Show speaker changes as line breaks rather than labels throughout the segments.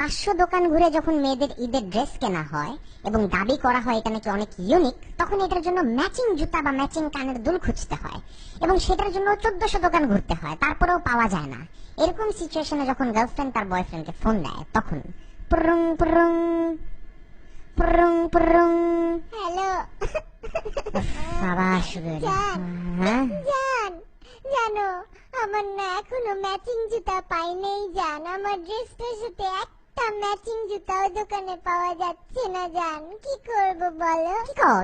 500 দোকান ঘুরে যখন মেয়েদের ঈদের ড্রেস কেনা হয় এবং দাবি করা হয় এটা নাকি অনেক ইউনিক, তখন এটার জন্য ম্যাচিং জুতা বা ম্যাচিং কানের দুল খুঁজতে হয় এবং সেটার জন্য 1400 দোকান ঘুরতে হয়, তারপরেও পাওয়া যায় না। এরকম সিচুয়েশনে যখন গার্লফ্রেন্ড তার বয়ফ্রেন্ডকে ফোন দেয়, তখন পুরুং পুরুং পুরুং পুরুং, হ্যালো আবার শুরু হলো। হ্যাঁ
জান, জানো আমার না এখনো ম্যাচিং জুতা পাই নেই জান। আমার ড্রেসটার সাথে একটা ম্যাচিং জুতা ওই দোকানে পাওয়া যাচ্ছে না জান। কি করব বলো?
কি কও?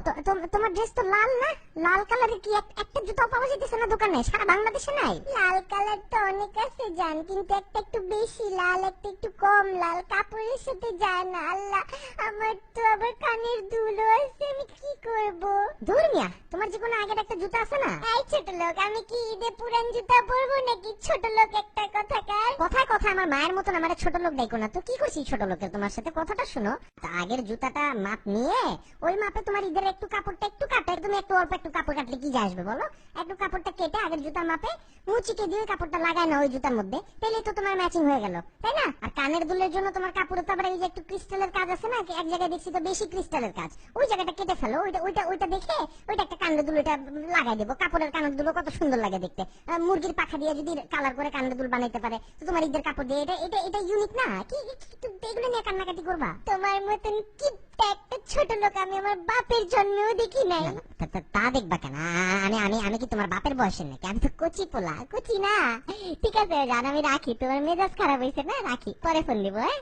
তোমার ড্রেস তো লাল না? লাল কালারের কি একটা জুতাও পাওয়া যাইতেছে না দোকানে? সারা বাংলাদেশে নাই?
লাল কালার তো অনেক আছে জান, কিন্তু একটা একটু বেশি লাল, একটা একটু কম লাল, কাপড়ের সাথে যায় না। আল্লাহ, আমার তো আবার কানের দুলও আছে, আমি কি করব?
দূর মিয়া, তোমার যে কোনো আগের একটা জুতা আছে না?
এই ছোট লোক, আমি কি ঈদে পুরান জুতা পরবো নাকি? ছোট লোক একটা কথাকার।
কথায় কথায় আমার মায়ের মতন আমার ছোট লোক ডাইকো না তো। কি করছি ছোট লোকের? তোমার সাথে কথাটা শুনো। তা আগের জুতাটা মাপ নিয়ে ওই মাপে তোমার ঈদের একটু কাপড়টা একটু কাটে, তুমি একটু অল্প একটু কাপড় কাটলে কি যায় আসবে বলো? একটু কাপড়টা কেটে আগের জুতার মাপে মুচিকে দিয়ে কাপড়টা লাগায় না ওই জুতার মধ্যে, তাহলে তো তোমার ম্যাচিং হয়ে গেল, তাই না? আর কানের দুলের জন্য তোমার কাপড়ে তো আবার এই যে একটু ক্রিস্টালের কাজ আছে না, এক জায়গায় দেখছি তো বেশি ক্রিস্টালের কাজ, ওই জায়গাটা কেটে ফেলো। ওইটা ওইটা ওইটা দেখে ওইটা একটা কানের দুল ওইটা লাগাই দেবো। কাপড়ের কানের দুল কত সুন্দর লাগে দেখতে। মুরগির পাখা দিয়ে যদি কালার করে কানের দুল বানাইতে পারে তো তোমার ঈদের কাপড় দিয়ে এটা এটা এটা ইউনিক না? কি এগুলো নিয়ে কান্নাকাটি করবা?
তোমার মতন কিপটা একটা ছোট লোক আমি আমার বাপের জন্মেও দেখি নাই।
না, না, তা দেখবা কেন? আমি আমি আমি কি তোমার বাপের বয়সের নাকি? আমি তো কচি পোলা।
কুচি না? ঠিক আছে জান, আমি রাখি। তোমার মেজাজ খারাপ হয়েছে না? রাখি, পরে ফোন দিব। হ্যাঁ।